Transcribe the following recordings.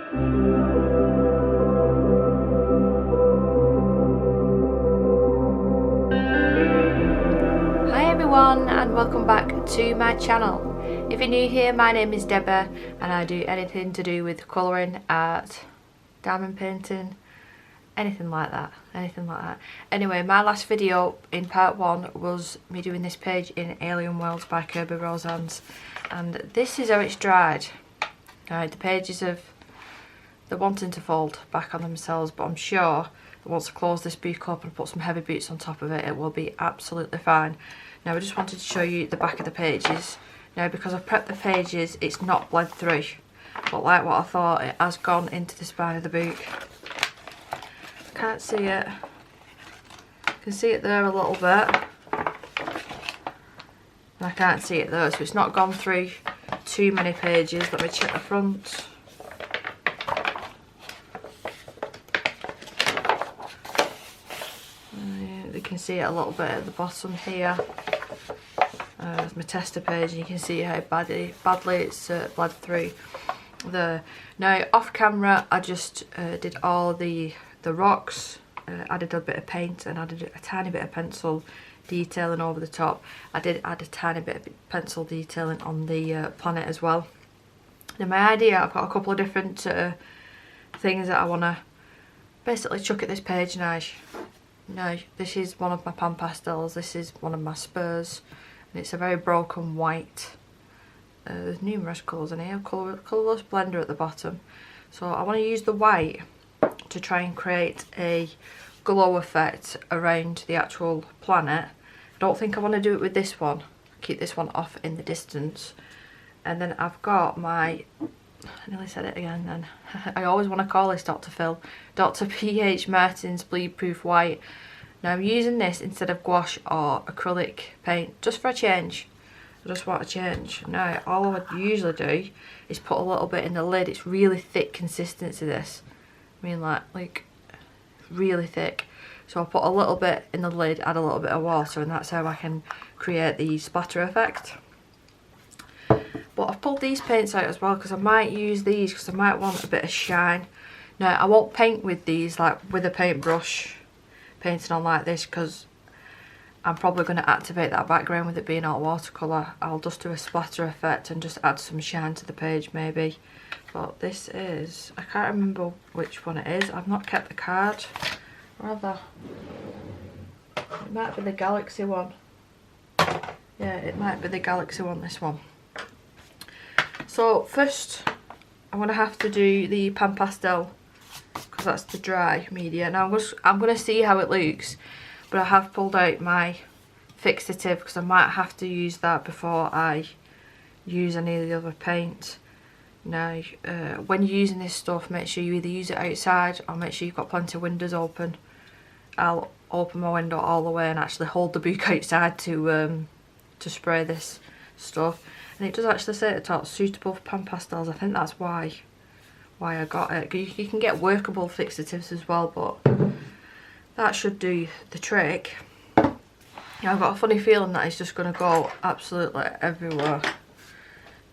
Hi everyone and welcome back to my channel. If you're new here, my name is Deborah and I do anything to do with colouring, art, diamond painting, anything like that. Anyway, my last video in part 1 was me doing this page in Alien Worlds by Kerby and this is how it's dried. Right, the pages they're wanting to fold back on themselves, but I'm sure that once I close this book up and put some heavy boots on top of it, it will be absolutely fine. Now I just wanted to show you the back of the pages. Now because I've prepped the pages, it's not bled through, but like what I thought, it has gone into the spine of the book. I can't see it. I can see it there a little bit. And I can't see it there, so it's not gone through too many pages. Let me check the front. You can see it a little bit at the bottom here. There's my tester page, and you can see how badly it's bled through there. Now off camera I just did all the rocks, added a bit of paint and added a tiny bit of pencil detailing over the top. I did add a tiny bit of pencil detailing on the planet as well. Now my idea, I've got a couple of different things that I want to basically chuck at this page now. Now this is one of my pan pastels, this is one of my spurs, and it's a very broken white. There's numerous colours in here, colourless blender at the bottom. So I want to use the white to try and create a glow effect around the actual planet. I don't think I want to do it with this one, keep this one off in the distance. And then I've got my, I nearly said it again then, I always want to call this Dr. Phil, Dr. P.H. Martin's Bleed Proof White. Now I'm using this instead of gouache or acrylic paint, just for a change. I just want a change. Now all I would usually do is put a little bit in the lid. It's really thick consistency this. I mean like really thick. So I'll put a little bit in the lid, add a little bit of water, and that's how I can create the splatter effect. But I've pulled these paints out as well because I might use these because I might want a bit of shine. Now I won't paint with these like with a paintbrush, painting on like this, because I'm probably going to activate that background with it being all watercolour. I'll just do a splatter effect and just add some shine to the page maybe. But this is, I can't remember which one it is. I've not kept the card. Rather, it might be the Galaxy one. Yeah, it might be the Galaxy one, this one. So first I'm going to have to do the pan pastel because that's the dry media. Now I'm going to see how it looks, but I have pulled out my fixative because I might have to use that before I use any of the other paint. Now when you're using this stuff, make sure you either use it outside or make sure you've got plenty of windows open. I'll open my window all the way and actually hold the book outside to spray this stuff. And it does actually say at the top, suitable for pan pastels. I think that's why I got it. You can get workable fixatives as well, but that should do the trick. Now, I've got a funny feeling that it's just going to go absolutely everywhere.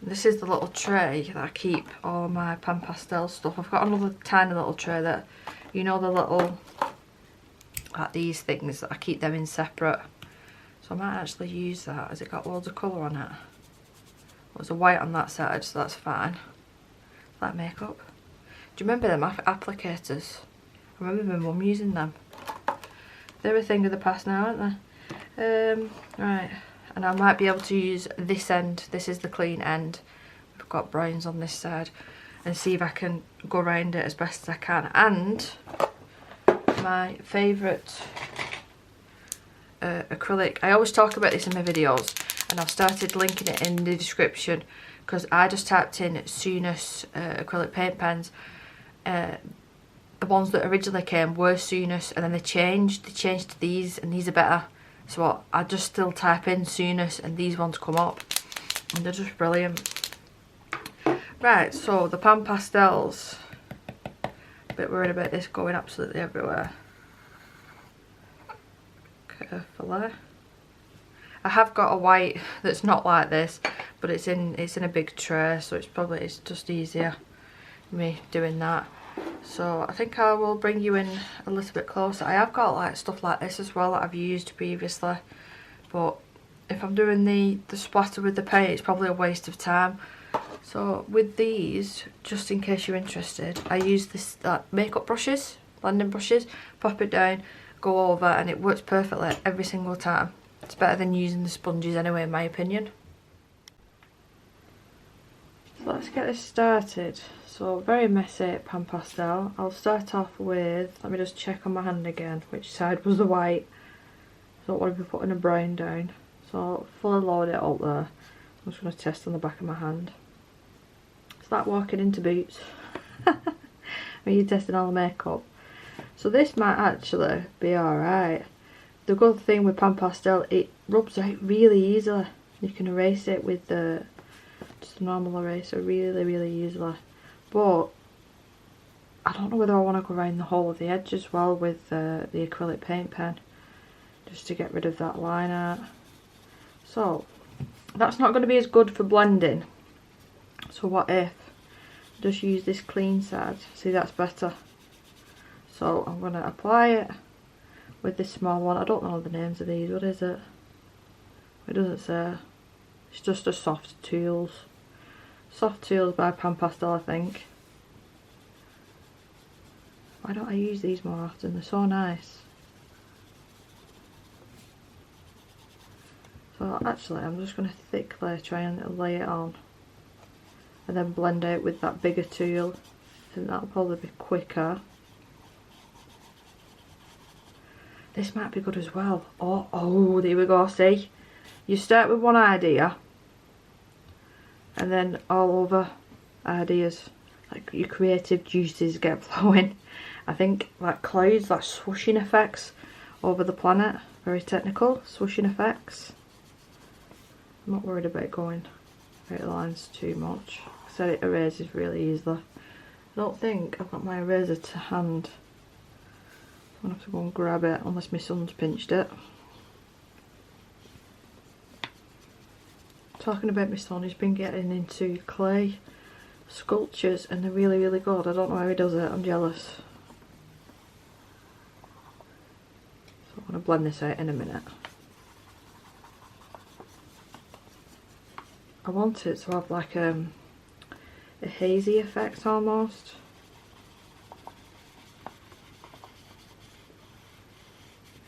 This is the little tray that I keep all my pan pastel stuff. I've got another tiny little tray that, you know, the little, like these things, that I keep them in separate. So I might actually use that. Has it got loads of colour on it? Well, there's a white on that side, so that's fine. Like makeup. Do you remember them applicators? I remember my mum using them. They're a thing of the past now, aren't they? Right. And I might be able to use this end. This is the clean end. I've got browns on this side, and see if I can go around it as best as I can. And my favourite acrylic, I always talk about this in my videos, and I've started linking it in the description because I just typed in Rosanes acrylic paint pens. The ones that originally came were Rosanes, and then they changed to these, and these are better. So I just still type in Rosanes and these ones come up, and they're just brilliant. Right, so the pan pastels, a bit worried about this going absolutely everywhere. Carefully. I have got a white that's not like this, but it's in a big tray, so it's just easier me doing that. So I think I will bring you in a little bit closer. I have got like stuff like this as well that I've used previously, but if I'm doing the splatter with the paint, it's probably a waste of time. So with these, just in case you're interested, I use this makeup brushes, blending brushes, pop it down, go over, and it works perfectly every single time. It's better than using the sponges anyway, in my opinion. So let's get this started. So very messy pan pastel. I'll start off with, let me just check on my hand again, which side was the white. I don't want to be putting a brown down. So I'll fully load it up there. I'm just going to test on the back of my hand. It's like walking into Boots when you're testing all the makeup. So this might actually be alright. The good thing with pan pastel, it rubs out really easily. You can erase it with just a normal eraser really easily. But I don't know whether I want to go around the whole of the edge as well with the acrylic paint pen, just to get rid of that line art. So that's not going to be as good for blending. So what if I just use this clean side? See, that's better. So I'm going to apply it with this small one. I don't know the names of these. What is it? It doesn't say. It's just a Soft Tools. Soft Tools by Pan Pastel, I think. Why don't I use these more often? They're so nice. So actually I'm just going to thickly try and lay it on, and then blend out with that bigger tool. I think that'll probably be quicker. This might be good as well. Oh, there we go, see? You start with one idea, and then all other ideas, like your creative juices, get flowing. I think like clouds, like swooshing effects over the planet. Very technical, swooshing effects. I'm not worried about going out lines too much. I said it erases really easily. I don't think I've got my eraser to hand. I'm going to have to go and grab it unless my son's pinched it. Talking about my son, he's been getting into clay sculptures and they're really good. I don't know how he does it, I'm jealous. So I'm going to blend this out in a minute. I want it to have like a hazy effect almost.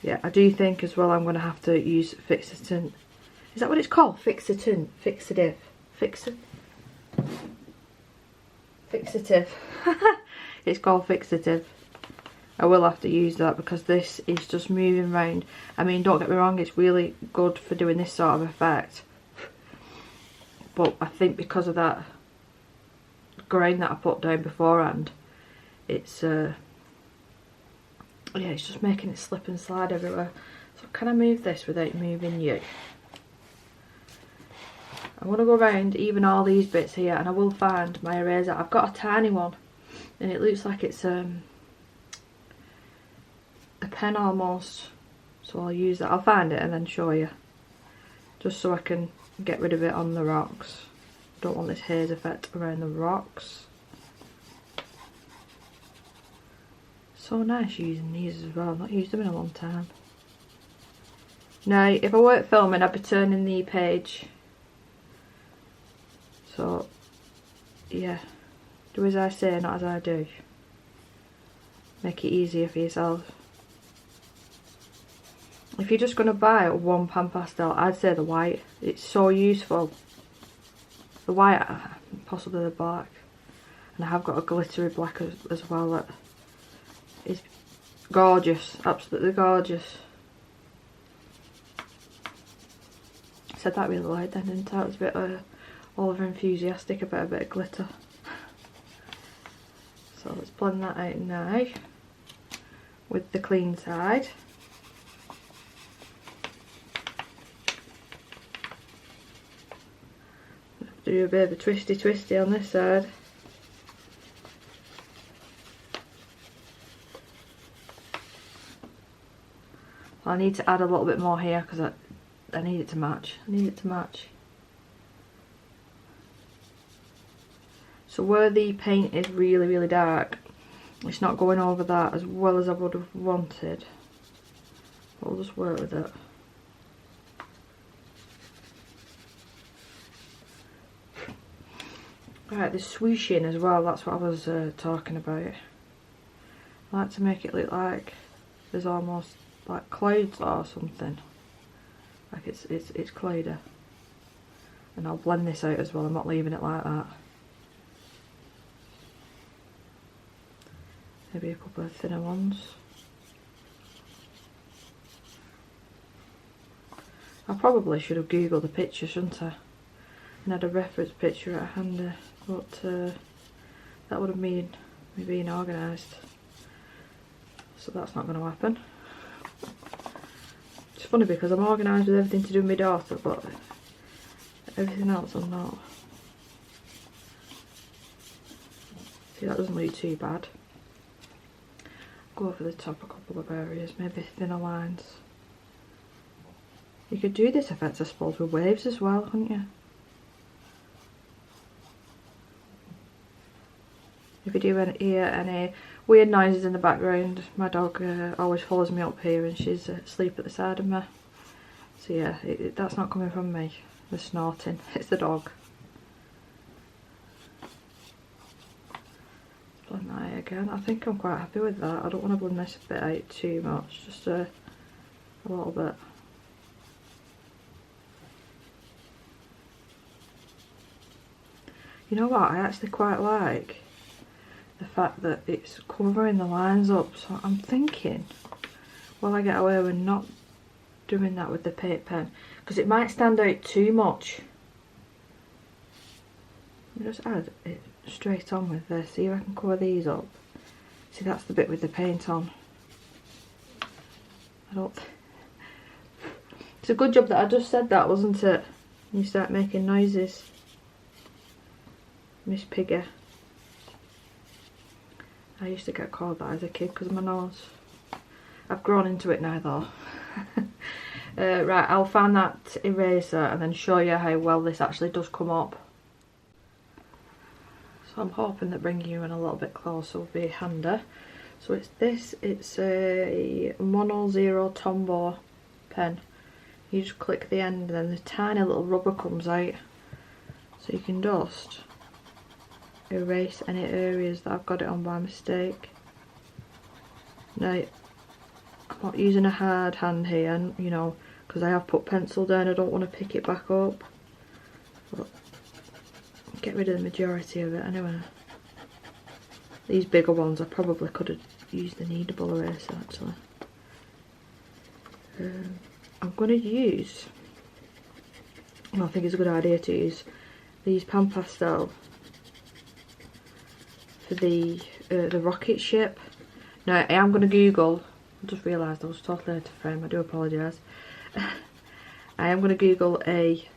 Yeah, I do think as well I'm going to have to use fixative. Is that what it's called? Fixative. Fixative. Fixative. It's called fixative. I will have to use that because this is just moving around. I mean, don't get me wrong, it's really good for doing this sort of effect. But I think because of that grain that I put down beforehand, it's yeah, it's just making it slip and slide everywhere. So can I move this without moving you? I want to go around even all these bits here, and I will find my eraser. I've got a tiny one, and it looks like it's a pen almost. So I'll use that. I'll find it and then show you, just so I can get rid of it on the rocks. Don't want this haze effect around the rocks. So nice using these as well. I've not used them in a long time. Now, if I weren't filming, I'd be turning the page. So, yeah. Do as I say, not as I do. Make it easier for yourself. If you're just going to buy one pan pastel, I'd say the white. It's so useful. The white, possibly the black. And I have got a glittery black as well that is gorgeous, absolutely gorgeous. I said that really loud then, didn't I? It was a bit over enthusiastic about a bit of glitter. So let's blend that out now with the clean side. Do a bit of a twisty on this side. I need to add a little bit more here because I need it to match. So where the paint is really, really dark, it's not going over that as well as I would have wanted. But I'll just work with it. Right, the swooshing as well, that's what I was talking about. I like to make it look like there's almost like clouds or something. Like it's cloudy. And I'll blend this out as well, I'm not leaving it like that. Maybe a couple of thinner ones. I probably should have googled the picture, shouldn't I? And had a reference picture at hand, but that would have made me being organised. So that's not going to happen. It's funny because I'm organised with everything to do with my daughter, but everything else I'm not. See, that doesn't look too bad. Go over the top a couple of areas, maybe thinner lines. You could do this effect, I suppose, with waves as well, couldn't you? If you do hear any weird noises in the background, my dog always follows me up here and she's asleep at the side of me. So yeah, that's not coming from me, the snorting, it's the dog. Blend that out again. I think I'm quite happy with that. I don't want to blend this bit out too much, just a little bit. You know what, I actually quite like the fact that it's covering the lines up, so I'm thinking, will I get away with not doing that with the paint pen? Because it might stand out too much. I'll just add it straight on with this, see if I can cover these up. See, that's the bit with the paint on. It's a good job that I just said that, wasn't it? You start making noises. Miss Piggy. I used to get called that as a kid because of my nose. I've grown into it now though. Right, I'll find that eraser and then show you how well this actually does come up. So I'm hoping that bringing you in a little bit closer will be handy. So it's this, it's a Mono Zero Tombow pen. You just click the end and then the tiny little rubber comes out. So you can just erase any areas that I've got it on by mistake. Now, I'm not using a hard hand here, you know, because I have put pencil down, I don't want to pick it back up. But get rid of the majority of it anyway. These bigger ones I probably could have used the kneadable eraser actually. I'm going to use, I think it's a good idea to use these pan pastel for the rocket ship. Now I am going to Google, I just realised I was totally out of frame, I do apologise. I am going to Google a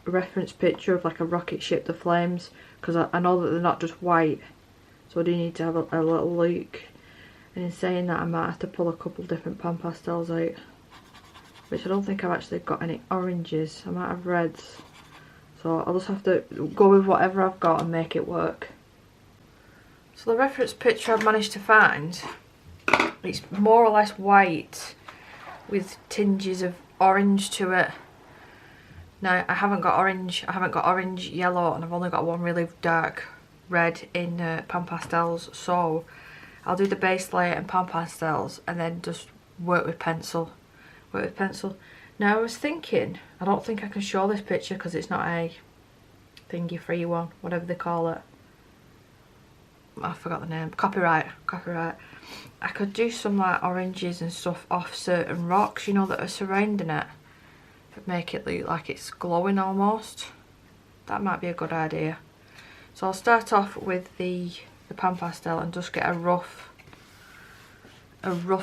reference picture of like a rocket ship, the flames, because I know that they're not just white, so I do need to have a little look. And in saying that, I might have to pull a couple different pan pastels out, which I don't think I've actually got any oranges. I might have reds, so I'll just have to go with whatever I've got and make it work. So the reference picture I've managed to find, it's more or less white with tinges of orange to it. Now I haven't got orange, yellow, and I've only got one really dark red in pan pastels, so I'll do the base layer and pan pastels and then just work with pencil. Now I was thinking, I don't think I can show this picture because it's not a thingy free one, whatever they call it. I forgot the name. Copyright. I could do some like oranges and stuff off certain rocks, you know, that are surrounding it, but make it look like it's glowing almost. That might be a good idea. So I'll start off with the pan pastel and just get a rough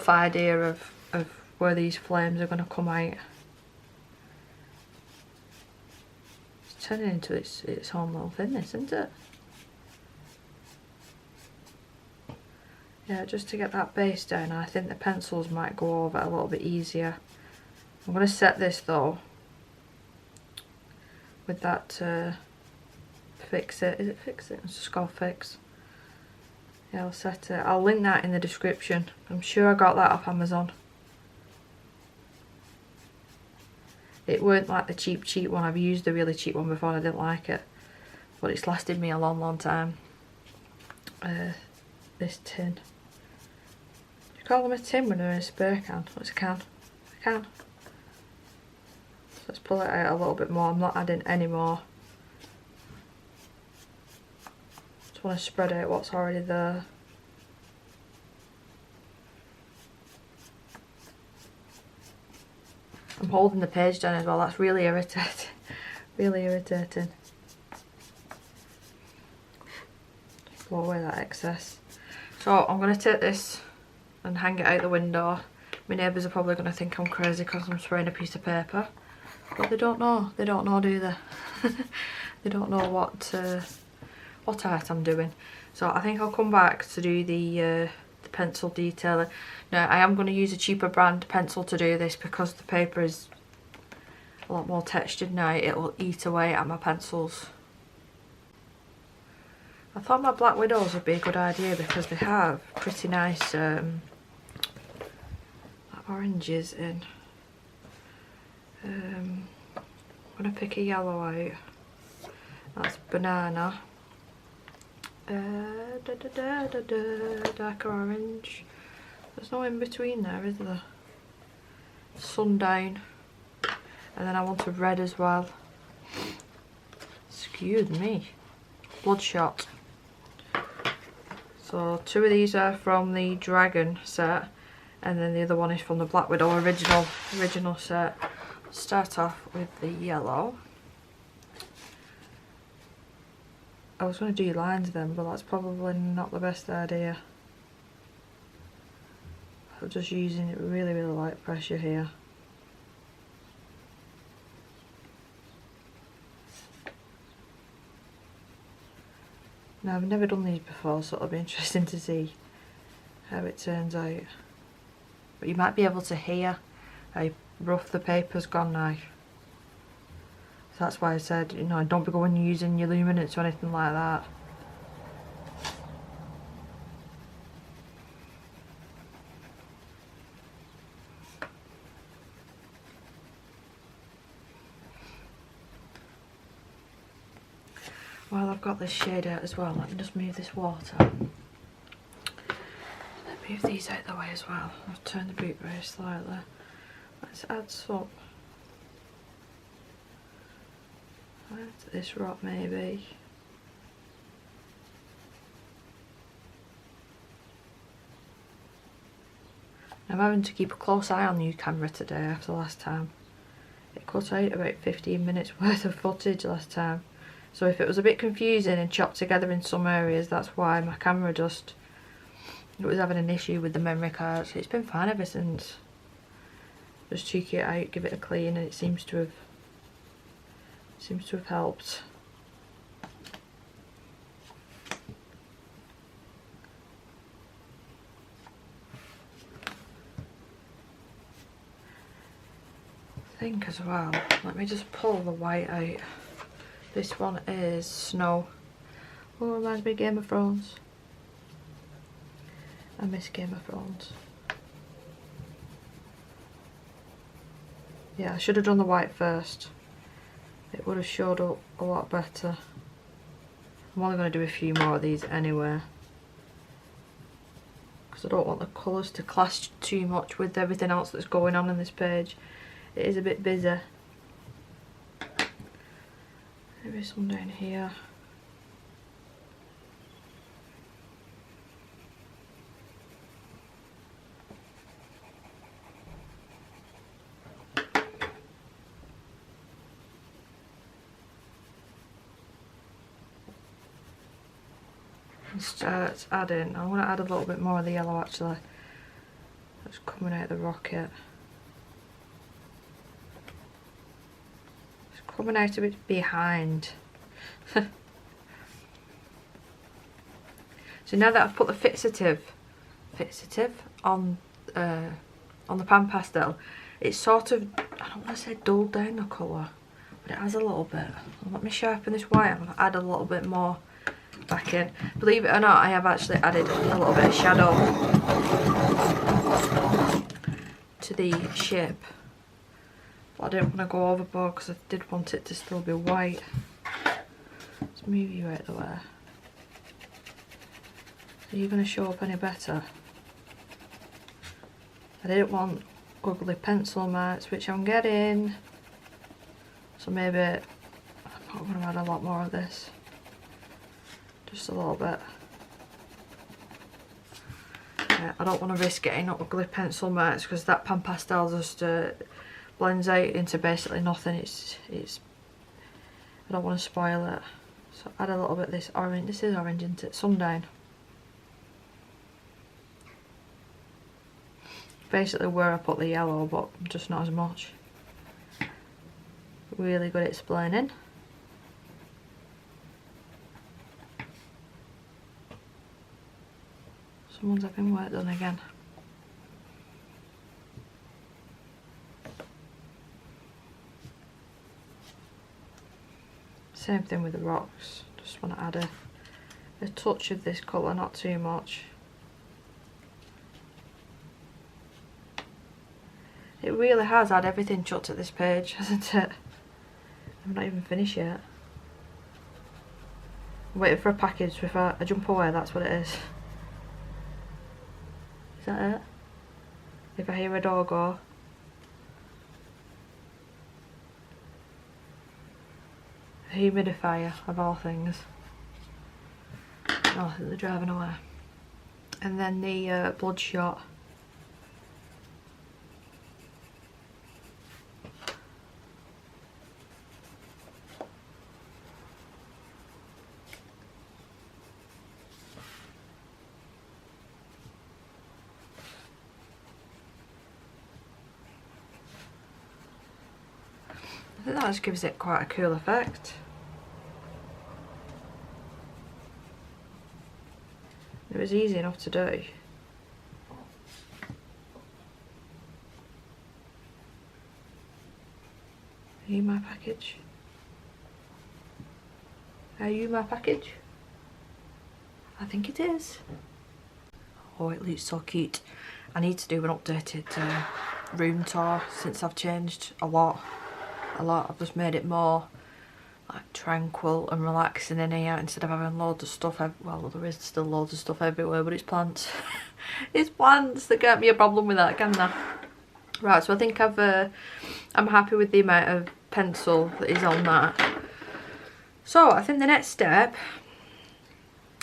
idea of where these flames are going to come out. It's turning into its own little thing, isn't it? Yeah, just to get that base down, I think the pencils might go over it a little bit easier. I'm going to set this though with that Fix It. Is it Fix It? It's just called Fix. Yeah, I'll set it. I'll link that in the description. I'm sure I got that off Amazon. It weren't like the cheap one. I've used the really cheap one before and I didn't like it. But it's lasted me a long time. This tin. Do you call them a tin when they're in a spray can? What's a can? A can. So let's pull it out a little bit more. I'm not adding any more. Just want to spread out what's already there. I'm holding the page down as well. That's really irritating. Really irritating. Blow away that excess. So I'm going to take this and hang it out the window. My neighbours are probably going to think I'm crazy because I'm spraying a piece of paper. But they don't know. They don't know, do they? They don't know what art I'm doing. So I think I'll come back to do the pencil detailing. Now I am going to use a cheaper brand pencil to do this because the paper is a lot more textured now. It will eat away at my pencils. I thought my Black Widows would be a good idea because they have pretty nice oranges in. I'm going to pick a yellow out. That's banana. Darker orange. There's no in between there, is there? Sundown. And then I want a red as well. Excuse me. Bloodshot. So 2 of these are from the Dragon set, and then the other one is from the Black Widow original set. Start off with the yellow. I was going to do lines then, but that's probably not the best idea. I'm just using it really light pressure here. Now I've never done these before, so it'll be interesting to see how it turns out. But you might be able to hear how rough the paper's gone now. So that's why I said, you know, don't be going using your luminance or anything like that. While I've got this shade out as well, let me just move this water. Let me move these out of the way as well. I've turned the boot very slightly. Let's add some. Add this rock maybe. I'm having to keep a close eye on the new camera today after last time. It cut out about 15 minutes worth of footage last time. So if it was a bit confusing and chopped together in some areas, that's why my camera it was having an issue with the memory cards. It's been fine ever since. Just cheek it out, give it a clean, and it seems to have helped. I think as well, let me just pull the white out. This one is Snow. Oh, reminds me of Game of Thrones. I miss Game of Thrones. Yeah, I should have done the white first. It would have showed up a lot better. I'm only going to do a few more of these anyway, because I don't want the colours to clash too much with everything else that's going on in this page. It is a bit busy. Maybe some down here. And start adding. I want to add a little bit more of the yellow actually. That's coming out of the rocket. Coming out a bit behind. So now that I've put the fixative on the pan pastel, it's sort of, I don't want to say dulled down the colour, but it has a little bit. Let me sharpen this white. I'm going to add a little bit more back in. Believe it or not, I have actually added a little bit of shadow to the shape. But I didn't want to go overboard because I did want it to still be white. Let's move you out of the way. Are you going to show up any better? I didn't want ugly pencil marks, which I'm getting. So maybe I'm not going to add a lot more of this. Just a little bit. Yeah, I don't want to risk getting ugly pencil marks because that pan pastel just blends out into basically nothing. It's I don't want to spoil it. So add a little bit of this orange. This is orange, isn't it? Sundown. Basically where I put the yellow, but just not as much. Really good at explaining. Someone's having work done again. Same thing with the rocks. Just want to add a touch of this colour, not too much. It really has had everything chucked at this page, hasn't it? I'm not even finished yet. I'm waiting for a package, so if I jump away, that's what it is. Is that it? If I hear a door go. A humidifier, of all things. Oh, they're driving away. And then the bloodshot. I think that just gives it quite a cool effect. It was easy enough to do. Are you my package? Are you my package? I think it is. Oh, it looks so cute. I need to do an updated room tour since I've changed a lot. I've just made it more like tranquil and relaxing in here instead of having loads of stuff. Well, there is still loads of stuff everywhere, but it's plants. It's plants that get me a problem with that, can they? Right, so I think I'm happy with the amount of pencil that is on that. So I think the next step,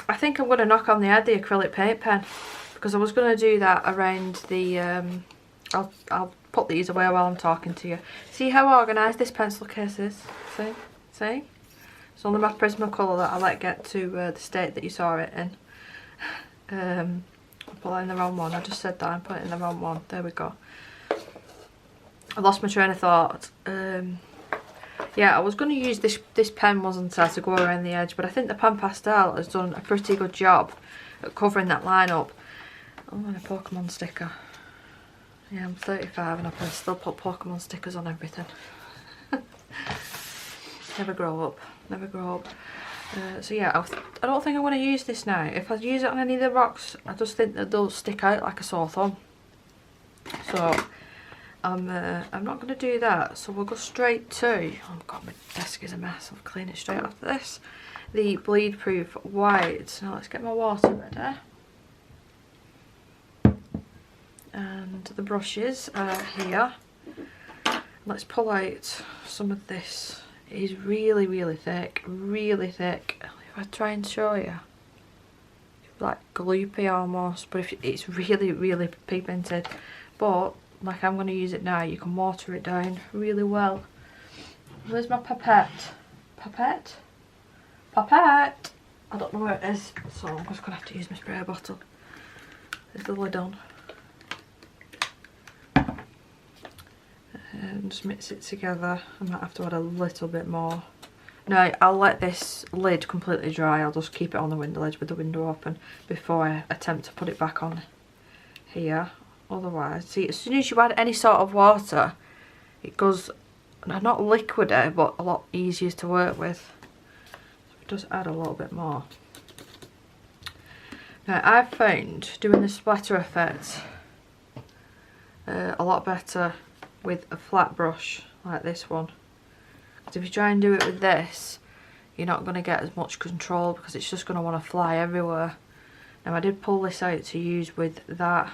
I think I'm going to knock on the head the acrylic paint pen, because I was going to do that around the I'll put these away while I'm talking to you. See how organised this pencil case is? See? It's only my Prismacolor that I let get to the state that you saw it in. I put that in the wrong one. I just said that and put it in the wrong one. There we go. I lost my train of thought. Yeah, I was going to use this pen, wasn't I, to go around the edge, but I think the pan pastel has done a pretty good job at covering that line up. Oh, and a Pokemon sticker. Yeah, I'm 35 and I still put Pokemon stickers on everything. Never grow up. Never grow up. So yeah, I don't think I'm going to use this now. If I use it on any of the rocks, I just think that they'll stick out like a sore thumb. So I'm not going to do that. So we'll go straight to, oh god, my desk is a mess. I'll clean it straight after this. The bleed proof white. Now let's get my water ready. And the brushes are here. Let's pull out some of this. It is really, really thick. Really thick. If I try and show you, it's like gloopy almost, but if it's really, really pigmented. But like I'm going to use it now, you can water it down really well. Where's my pipette? Pipette? Pipette! I don't know where it is, so I'm just going to have to use my spray bottle. There's the lid on. And just mix it together. I might have to add a little bit more. No, I'll let this lid completely dry. I'll just keep it on the window ledge with the window open before I attempt to put it back on here. Otherwise, see, as soon as you add any sort of water, it goes not liquidy, but a lot easier to work with. So it does add a little bit more. Now I've found doing the splatter effect a lot better with a flat brush like this one. Because if you try and do it with this, you're not going to get as much control because it's just going to want to fly everywhere. Now I did pull this out to use with that,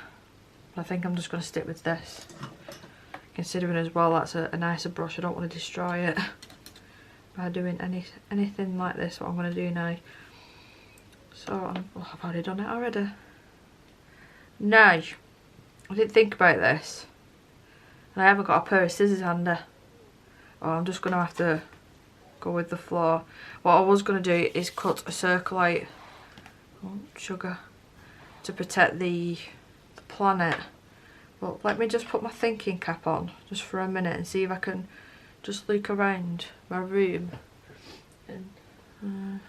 but I think I'm just going to stick with this. Considering as well that's a nicer brush, I don't want to destroy it by doing anything like this, what I'm going to do now. So I've already done it already. Now, I didn't think about this, and I haven't got a pair of scissors handy. Oh, I'm just going to have to go with the flow. What I was going to do is cut a circle out, sugar, to protect the planet. But let me just put my thinking cap on just for a minute and see if I can just look around my room. And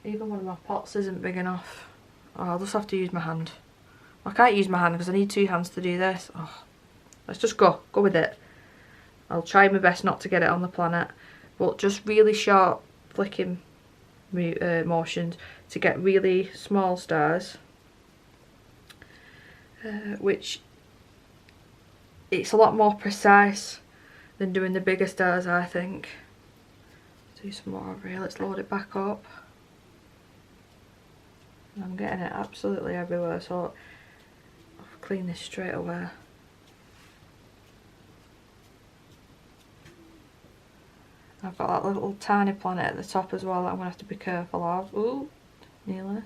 even one of my pots isn't big enough. Oh, I'll just have to use my hand. I can't use my hand because I need two hands to do this. Oh, let's just go with it. I'll try my best not to get it on the planet, but just really short flicking motions to get really small stars, which it's a lot more precise than doing the bigger stars, I think. Do some more over here. Let's load it back up. I'm getting it absolutely everywhere, so I'll clean this straight away. I've got that little tiny planet at the top as well that I'm going to have to be careful of. Ooh, nearly.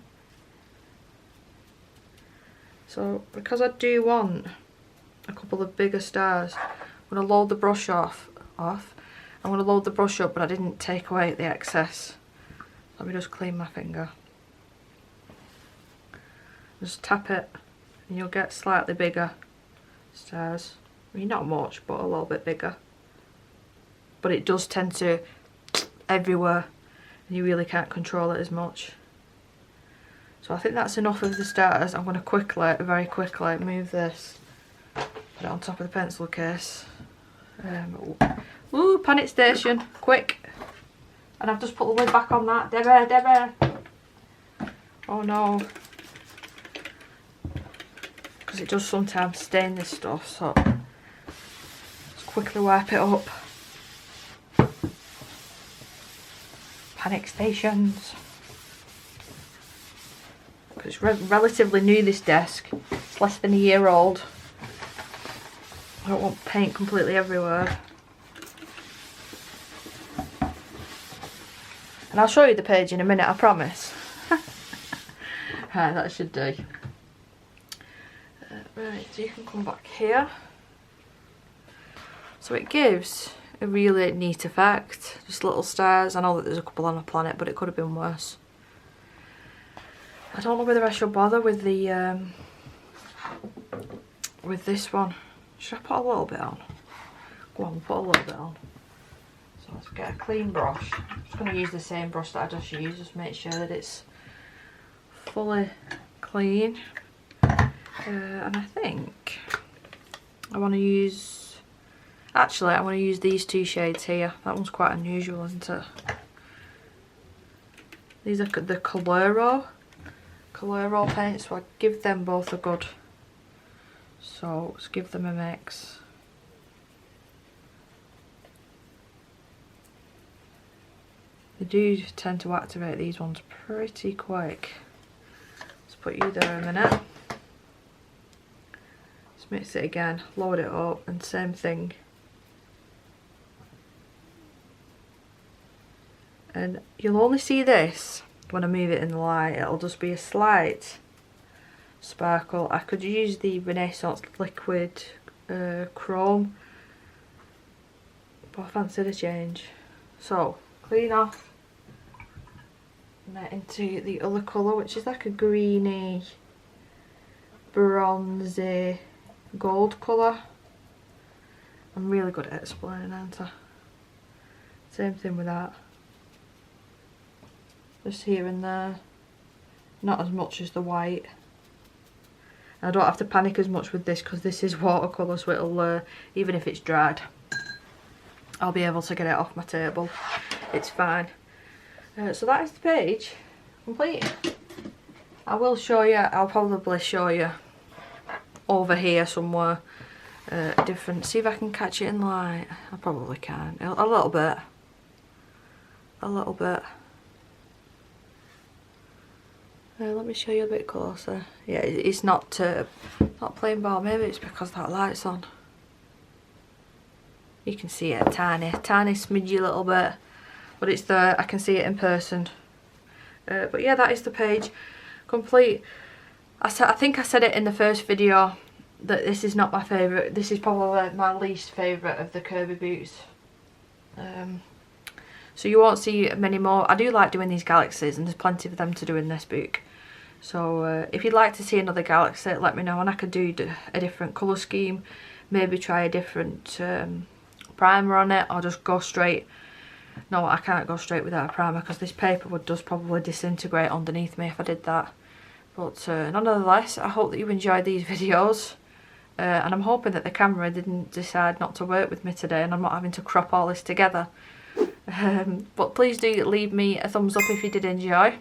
So, because I do want a couple of bigger stars, I'm going to load the brush off. I'm going to load the brush up, but I didn't take away the excess. Let me just clean my finger. Just tap it and you'll get slightly bigger stars. I mean, not much, but a little bit bigger. But it does tend to everywhere and you really can't control it as much. So I think that's enough of the stars. I'm going to very quickly move this, put it on top of the pencil case. Ooh, panic station, quick. And I've just put the lid back on that. Debbie. Oh no. Because it does sometimes stain this stuff, so let's quickly wipe it up. Panic stations. Because it's relatively new, this desk. It's less than a year old. I don't want paint completely everywhere. And I'll show you the page in a minute, I promise. Right, that should do. Right, so you can come back here. So it gives a really neat effect. Just little stars. I know that there's a couple on a planet, but it could have been worse. I don't know whether I should bother with the with this one. Should I put a little bit on? Go on, put a little bit on. So let's get a clean brush. I'm just going to use the same brush that I just used, just make sure that it's fully clean. And I think I want to use, actually I want to use these two shades here. That one's quite unusual, isn't it? These are the Coloro paints, so I give them both a good, so let's give them a mix. They do tend to activate these ones pretty quick. Let's put you there a minute. Let's mix it again, load it up, and same thing. And you'll only see this when I move it in the light. It'll just be a slight sparkle. I could use the Renaissance liquid chrome, but I fancy the change. So clean off and then into the other colour, which is like a greeny, bronzy, gold colour. I'm really good at explaining, aren't I? Same thing with that. Just here and there. Not as much as the white. And I don't have to panic as much with this because this is watercolour, so it'll, even if it's dried, I'll be able to get it off my table. It's fine. So that is the page complete. I will show you, I'll probably show you over here somewhere a different, see if I can catch it in light. I probably can, a little bit. Let me show you a bit closer. Yeah, it's not plain ball. Maybe it's because that light's on. You can see it tiny smidgy little bit, but it's there. I can see it in person. But yeah, that is the page complete. I think I said it in the first video that this is not my favourite. This is probably my least favourite of the Kerby boots. So you won't see many more. I do like doing these galaxies, and there's plenty of them to do in this book. So if you'd like to see another galaxy, let me know, and I could do a different colour scheme. Maybe try a different primer on it, or just go straight. No, I can't go straight without a primer because this paper would just probably disintegrate underneath me if I did that. But nonetheless, I hope that you enjoyed these videos. And I'm hoping that the camera didn't decide not to work with me today and I'm not having to crop all this together. But please do leave me a thumbs up if you did enjoy.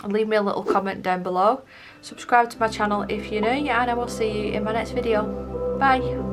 And leave me a little comment down below. Subscribe to my channel if you're new, and I will see you in my next video. Bye!